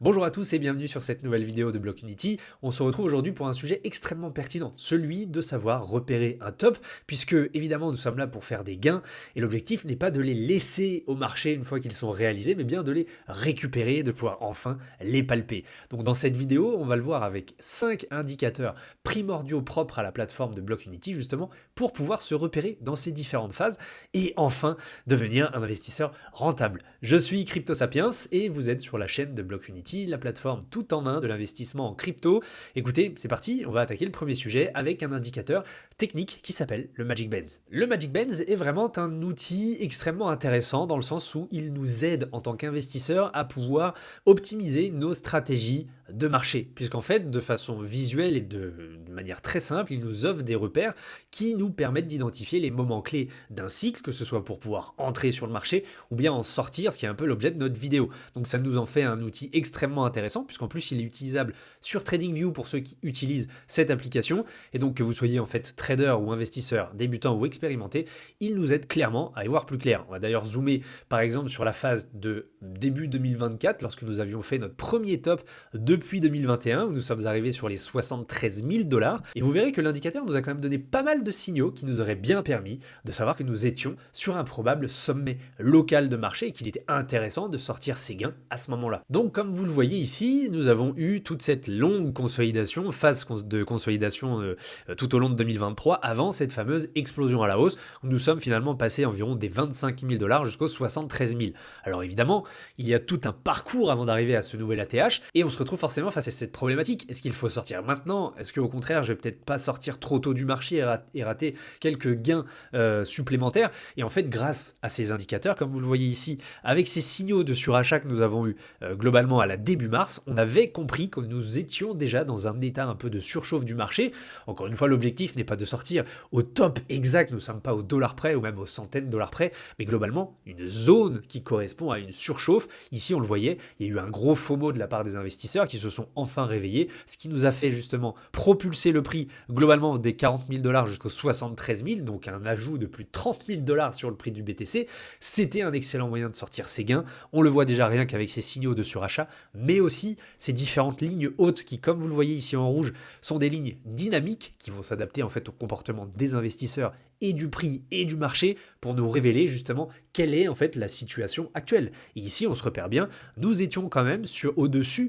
Bonjour à tous et bienvenue sur cette nouvelle vidéo de Blockunity. On se retrouve aujourd'hui pour un sujet extrêmement pertinent, celui de savoir repérer un top, puisque évidemment nous sommes là pour faire des gains, et l'objectif n'est pas de les laisser au marché une fois qu'ils sont réalisés, mais bien de les récupérer, de pouvoir enfin les palper. Donc dans cette vidéo, on va le voir avec 5 indicateurs primordiaux propres à la plateforme de Blockunity, justement, pour pouvoir se repérer dans ces différentes phases, et enfin devenir un investisseur rentable. Je suis CryptoSapiens, et vous êtes sur la chaîne de Blockunity, la plateforme tout en un de l'investissement en crypto. Écoutez, c'est parti, on va attaquer le premier sujet avec un indicateur technique qui s'appelle le Magic Bands. Le Magic Bands est vraiment un outil extrêmement intéressant dans le sens où il nous aide en tant qu'investisseur à pouvoir optimiser nos stratégies de marché, puisqu'en fait, de façon visuelle et de manière très simple, il nous offre des repères qui nous permettent d'identifier les moments clés d'un cycle, que ce soit pour pouvoir entrer sur le marché ou bien en sortir, ce qui est un peu l'objet de notre vidéo. Donc ça nous en fait un outil extrêmement intéressant, puisqu'en plus il est utilisable sur TradingView pour ceux qui utilisent cette application, et donc que vous soyez en fait trader ou investisseur, débutant ou expérimenté, il nous aide clairement à y voir plus clair. On va d'ailleurs zoomer par exemple sur la phase de début 2024, lorsque nous avions fait notre premier top depuis 2021, où nous sommes arrivés sur les 73 000 $, et vous verrez que l'indicateur nous a quand même donné pas mal de signaux qui nous auraient bien permis de savoir que nous étions sur un probable sommet local de marché et qu'il était intéressant de sortir ses gains à ce moment-là. Donc comme vous le voyez ici, nous avons eu toute cette longue consolidation, phase de consolidation tout au long de 2023, avant cette fameuse explosion à la hausse, où nous sommes finalement passés environ des 25 000 $ jusqu'aux 73 000. Alors évidemment, il y a tout un parcours avant d'arriver à ce nouvel ATH, et on se retrouve forcément face à cette problématique. Est-ce qu'il faut sortir maintenant? Est-ce qu'au contraire, je vais peut-être pas sortir trop tôt du marché et rater quelques gains supplémentaires? Et en fait, grâce à ces indicateurs, comme vous le voyez ici, avec ces signaux de surachat que nous avons eu globalement à la début mars, on avait compris que nous étions déjà dans un état un peu de surchauffe du marché. Encore une fois, l'objectif n'est pas de sortir au top exact, nous ne sommes pas au dollar près ou même aux centaines de dollars près, mais globalement une zone qui correspond à une surchauffe. Ici, on le voyait, il y a eu un gros FOMO de la part des investisseurs qui se sont enfin réveillés, ce qui nous a fait justement propulser le prix globalement des 40 000 $ jusqu'aux 73 000, donc un ajout de plus de 30 000 $ sur le prix du BTC. C'était un excellent moyen de sortir ses gains. On le voit déjà rien qu'avec ces signaux de surachat, mais aussi ces différentes lignes hautes qui, comme vous le voyez ici en rouge, sont des lignes dynamiques qui vont s'adapter en fait au comportement des investisseurs et du prix et du marché pour nous révéler justement quelle est en fait la situation actuelle. Et ici, on se repère bien, nous étions quand même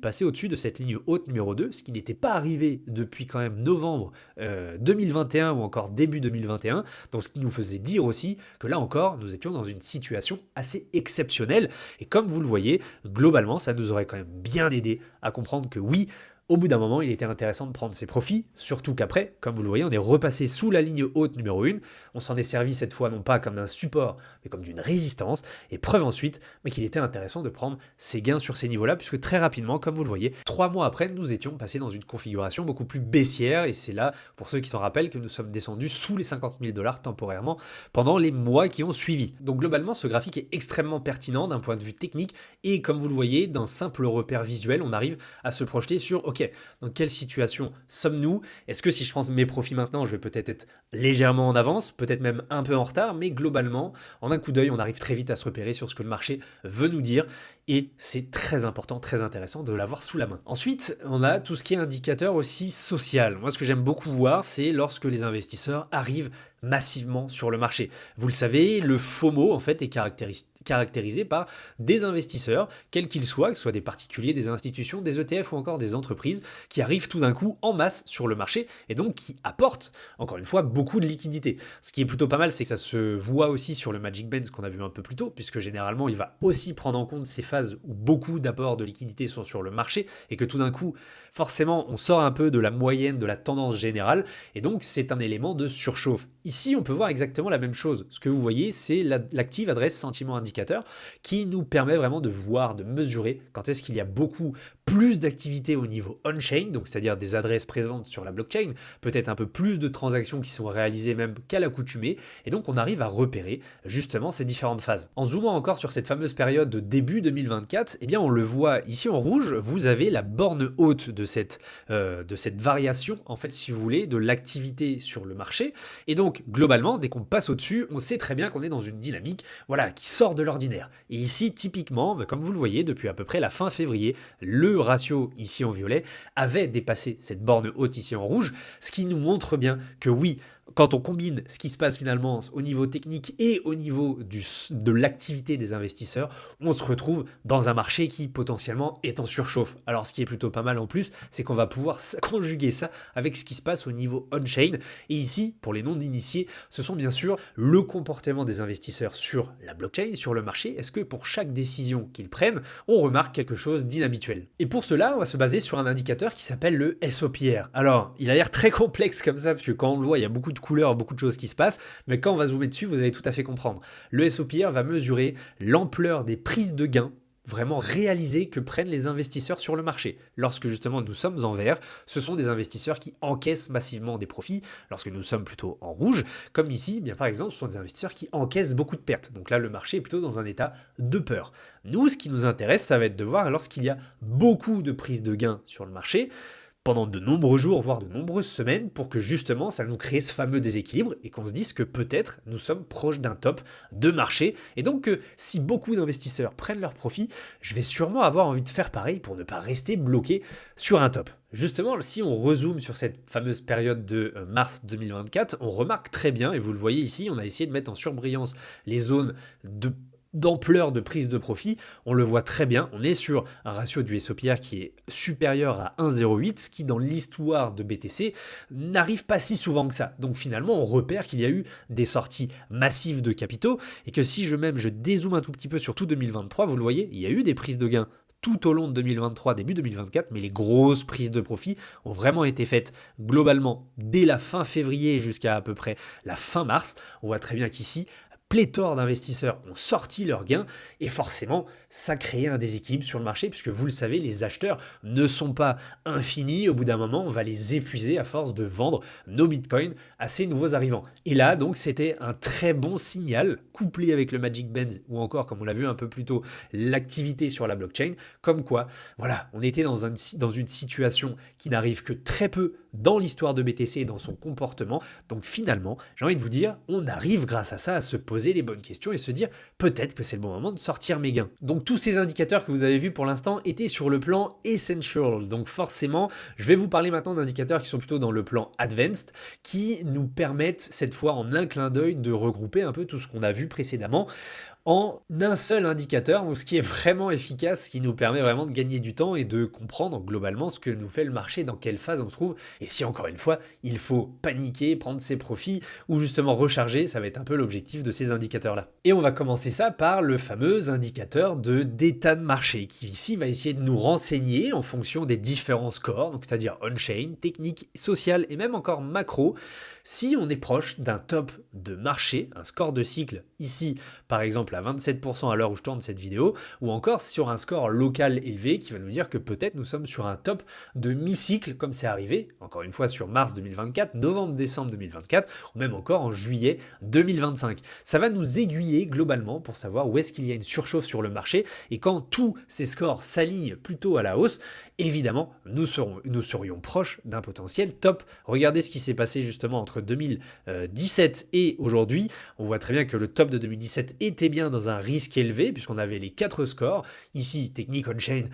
passé au-dessus de cette ligne haute numéro 2, ce qui n'était pas arrivé depuis quand même novembre 2021 ou encore début 2021, donc ce qui nous faisait dire aussi que là encore, nous étions dans une situation assez exceptionnelle. Et comme vous le voyez, globalement, ça nous aurait quand même bien aidé à comprendre que oui, au bout d'un moment, il était intéressant de prendre ses profits, surtout qu'après, comme vous le voyez, on est repassé sous la ligne haute numéro 1. On s'en est servi cette fois non pas comme d'un support, mais comme d'une résistance. Et preuve ensuite, mais qu'il était intéressant de prendre ses gains sur ces niveaux-là, puisque très rapidement, comme vous le voyez, 3 mois après, nous étions passés dans une configuration beaucoup plus baissière. Et c'est là, pour ceux qui s'en rappellent, que nous sommes descendus sous les 50 000 $ temporairement pendant les mois qui ont suivi. Donc globalement, ce graphique est extrêmement pertinent d'un point de vue technique. Et comme vous le voyez, d'un simple repère visuel, on arrive à se projeter sur, ok, dans quelle situation sommes-nous? Est-ce que si je prends mes profits maintenant, je vais peut-être être légèrement en avance, peut-être même un peu en retard, mais globalement, en un coup d'œil, on arrive très vite à se repérer sur ce que le marché veut nous dire, et c'est très important, très intéressant de l'avoir sous la main. Ensuite, on a tout ce qui est indicateur aussi social. Moi, ce que j'aime beaucoup voir, c'est lorsque les investisseurs arrivent massivement sur le marché. Vous le savez, le FOMO, en fait, est caractérisé par des investisseurs, quels qu'ils soient, que ce soit des particuliers, des institutions, des ETF ou encore des entreprises, qui arrivent tout d'un coup en masse sur le marché et donc qui apportent, encore une fois, beaucoup de liquidités. Ce qui est plutôt pas mal, c'est que ça se voit aussi sur le Magic Bands qu'on a vu un peu plus tôt, puisque généralement, il va aussi prendre en compte ces phases où beaucoup d'apports de liquidités sont sur le marché et que tout d'un coup, forcément, on sort un peu de la moyenne, de la tendance générale, et donc c'est un élément de surchauffe. Ici, on peut voir exactement la même chose. Ce que vous voyez, c'est l'active adresse sentiment indicateur qui nous permet vraiment de voir, de mesurer quand est-ce qu'il y a beaucoup plus d'activités au niveau on-chain, donc c'est-à-dire des adresses présentes sur la blockchain, peut-être un peu plus de transactions qui sont réalisées même qu'à l'accoutumée, et donc on arrive à repérer justement ces différentes phases. En zoomant encore sur cette fameuse période de début 2024, eh bien on le voit ici en rouge, vous avez la borne haute de cette variation, en fait, si vous voulez, de l'activité sur le marché. Et donc, globalement, dès qu'on passe au-dessus, on sait très bien qu'on est dans une dynamique, voilà, qui sort de l'ordinaire. Et ici, typiquement, comme vous le voyez, depuis à peu près la fin février, le ratio ici en violet avait dépassé cette borne haute ici en rouge, ce qui nous montre bien que oui, quand on combine ce qui se passe finalement au niveau technique et au niveau de l'activité des investisseurs, on se retrouve dans un marché qui potentiellement est en surchauffe. Alors ce qui est plutôt pas mal en plus, c'est qu'on va pouvoir conjuguer ça avec ce qui se passe au niveau on-chain. Et ici, pour les non-initiés, ce sont bien sûr le comportement des investisseurs sur la blockchain, sur le marché. Est-ce que pour chaque décision qu'ils prennent, on remarque quelque chose d'inhabituel? Et pour cela, on va se baser sur un indicateur qui s'appelle le SOPR. Alors, il a l'air très complexe comme ça, parce que quand on le voit, il y a beaucoup de couleurs, beaucoup de choses qui se passent, mais quand on va zoomer dessus, vous allez tout à fait comprendre. Le SOPR va mesurer l'ampleur des prises de gains vraiment réalisées que prennent les investisseurs sur le marché. Lorsque justement nous sommes en vert, ce sont des investisseurs qui encaissent massivement des profits. Lorsque nous sommes plutôt en rouge, comme ici, eh bien par exemple, ce sont des investisseurs qui encaissent beaucoup de pertes. Donc là, le marché est plutôt dans un état de peur. Nous, ce qui nous intéresse, ça va être de voir lorsqu'il y a beaucoup de prises de gains sur le marché, pendant de nombreux jours, voire de nombreuses semaines, pour que justement ça nous crée ce fameux déséquilibre et qu'on se dise que peut-être nous sommes proches d'un top de marché. Et donc si beaucoup d'investisseurs prennent leurs profits, je vais sûrement avoir envie de faire pareil pour ne pas rester bloqué sur un top. Justement, si on rezoome sur cette fameuse période de mars 2024, on remarque très bien, et vous le voyez ici, on a essayé de mettre en surbrillance les zones d'ampleur de prise de profit, on le voit très bien, on est sur un ratio du SOPR qui est supérieur à 1,08, ce qui dans l'histoire de BTC n'arrive pas si souvent que ça. Donc finalement, on repère qu'il y a eu des sorties massives de capitaux, et que si je dézoome un tout petit peu sur tout 2023, vous le voyez, il y a eu des prises de gains tout au long de 2023, début 2024, mais les grosses prises de profit ont vraiment été faites globalement dès la fin février jusqu'à à peu près la fin mars. On voit très bien qu'ici, pléthore d'investisseurs ont sorti leurs gains et forcément ça crée un déséquilibre sur le marché puisque vous le savez, les acheteurs ne sont pas infinis, au bout d'un moment on va les épuiser à force de vendre nos bitcoins à ces nouveaux arrivants. Et là donc c'était un très bon signal couplé avec le Magic Band ou encore comme on l'a vu un peu plus tôt l'activité sur la blockchain, comme quoi voilà, on était dans une situation qui n'arrive que très peu dans l'histoire de BTC et dans son comportement. Donc finalement, j'ai envie de vous dire, on arrive grâce à ça à se poser les bonnes questions et se dire peut-être que c'est le bon moment de sortir mes gains. Donc tous ces indicateurs que vous avez vus pour l'instant étaient sur le plan Essential. Donc forcément, je vais vous parler maintenant d'indicateurs qui sont plutôt dans le plan Advanced, qui nous permettent cette fois en un clin d'œil de regrouper un peu tout ce qu'on a vu précédemment en un seul indicateur, donc ce qui est vraiment efficace, ce qui nous permet vraiment de gagner du temps et de comprendre globalement ce que nous fait le marché, dans quelle phase on se trouve, et si encore une fois, il faut paniquer, prendre ses profits, ou justement recharger, ça va être un peu l'objectif de ces indicateurs-là. Et on va commencer ça par le fameux indicateur d'état de marché, qui ici va essayer de nous renseigner en fonction des différents scores, donc c'est-à-dire on-chain, technique, social et même encore macro, si on est proche d'un top de marché, un score de cycle ici par exemple à 27% à l'heure où je tourne cette vidéo, ou encore sur un score local élevé qui va nous dire que peut-être nous sommes sur un top de mi-cycle comme c'est arrivé, encore une fois sur mars 2024, novembre-décembre 2024, ou même encore en juillet 2025. Ça va nous aiguiller globalement pour savoir où est-ce qu'il y a une surchauffe sur le marché, et quand tous ces scores s'alignent plutôt à la hausse, évidemment, nous serions proches d'un potentiel top. Regardez ce qui s'est passé justement entre 2017 et aujourd'hui. On voit très bien que le top de 2017 était bien dans un risque élevé, puisqu'on avait les 4 scores. Ici, technique, on-chain,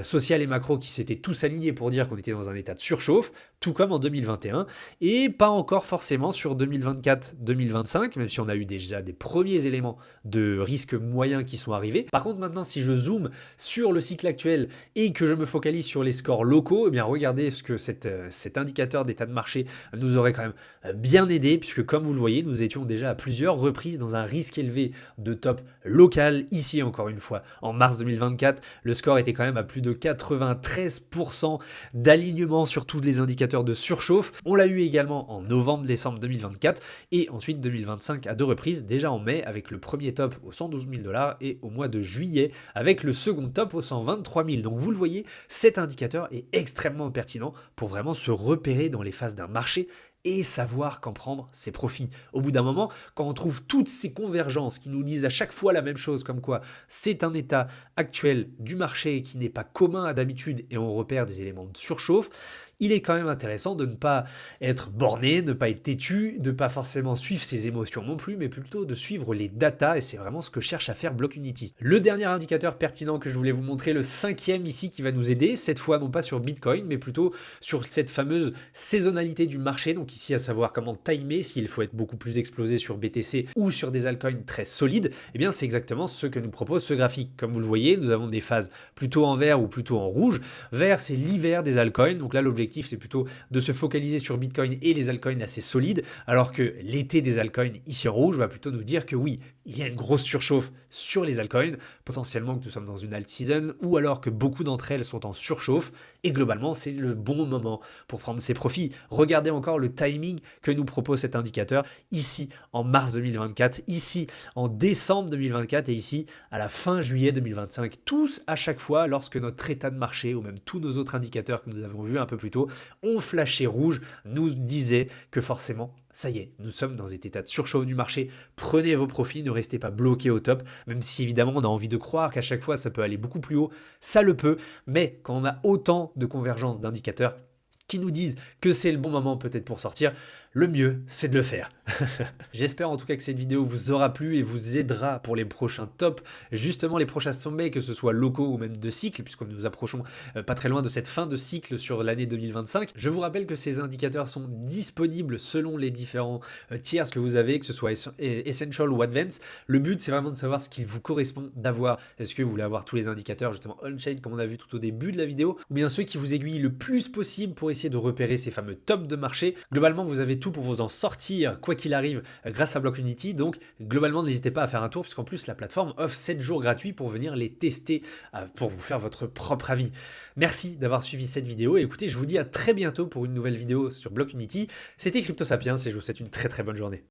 social et macro qui s'étaient tous alignés pour dire qu'on était dans un état de surchauffe, tout comme en 2021, et pas encore forcément sur 2024-2025, même si on a eu déjà des premiers éléments de risque moyen qui sont arrivés. Par contre, maintenant, si je zoome sur le cycle actuel et que je me focalise sur les scores locaux, eh bien regardez ce que cet indicateur d'état de marché nous aurait quand même bien aidé, puisque comme vous le voyez, nous étions déjà à plusieurs reprises dans un risque élevé de top local. Ici, encore une fois, en mars 2024, le score était quand même à plus de 93% d'alignement sur tous les indicateurs de surchauffe. On l'a eu également en novembre-décembre 2024 et ensuite 2025 à 2 reprises, déjà en mai avec le premier top aux 112 000 $ et au mois de juillet avec le second top aux 123 000. Donc vous le voyez, cet indicateur est extrêmement pertinent pour vraiment se repérer dans les phases d'un marché et savoir qu'en prendre ses profits. Au bout d'un moment, quand on trouve toutes ces convergences qui nous disent à chaque fois la même chose, comme quoi c'est un état actuel du marché qui n'est pas commun à d'habitude et on repère des éléments de surchauffe, il est quand même intéressant de ne pas être borné, ne pas être têtu, de ne pas forcément suivre ses émotions non plus, mais plutôt de suivre les datas, et c'est vraiment ce que cherche à faire Blockunity. Le dernier indicateur pertinent que je voulais vous montrer, le cinquième ici qui va nous aider, cette fois non pas sur Bitcoin, mais plutôt sur cette fameuse saisonnalité du marché, donc ici à savoir comment timer, s'il faut être beaucoup plus explosé sur BTC ou sur des altcoins très solides, eh bien c'est exactement ce que nous propose ce graphique. Comme vous le voyez, nous avons des phases plutôt en vert ou plutôt en rouge. Vert, c'est l'hiver des altcoins, donc là l'objectif c'est plutôt de se focaliser sur Bitcoin et les altcoins assez solides, alors que l'été des altcoins ici en rouge va plutôt nous dire que oui, il y a une grosse surchauffe sur les altcoins, potentiellement que nous sommes dans une alt season, ou alors que beaucoup d'entre elles sont en surchauffe, et globalement c'est le bon moment pour prendre ses profits. Regardez encore le timing que nous propose cet indicateur, ici en mars 2024, ici en décembre 2024 et ici à la fin juillet 2025, tous à chaque fois lorsque notre état de marché ou même tous nos autres indicateurs que nous avons vus un peu plus tôt ont flashé rouge, nous disaient que forcément ça y est, nous sommes dans cet état de surchauffe du marché, prenez vos profits, ne restez pas bloqués au top, même si évidemment on a envie de croire qu'à chaque fois ça peut aller beaucoup plus haut, ça le peut, mais quand on a autant de convergence d'indicateurs qui nous disent que c'est le bon moment peut-être pour sortir, le mieux c'est de le faire. J'espère en tout cas que cette vidéo vous aura plu et vous aidera pour les prochains tops, justement les prochains sommets, que ce soit locaux ou même de cycle, puisque nous approchons pas très loin de cette fin de cycle sur l'année 2025. Je vous rappelle que ces indicateurs sont disponibles selon les différents tiers que vous avez, que ce soit Essential ou Advanced. Le but c'est vraiment de savoir ce qu'il vous correspond d'avoir. Est-ce que vous voulez avoir tous les indicateurs justement on-chain comme on a vu tout au début de la vidéo, ou bien ceux qui vous aiguillent le plus possible pour essayer de repérer ces fameux tops de marché. Globalement vous avez tout pour vous en sortir quoi qu'il arrive grâce à Blockunity, donc globalement n'hésitez pas à faire un tour puisqu'en plus la plateforme offre 7 jours gratuits pour venir les tester pour vous faire votre propre avis. Merci d'avoir suivi cette vidéo et écoutez, je vous dis à très bientôt pour une nouvelle vidéo sur Blockunity. C'était Crypto Sapiens et je vous souhaite une très très bonne journée.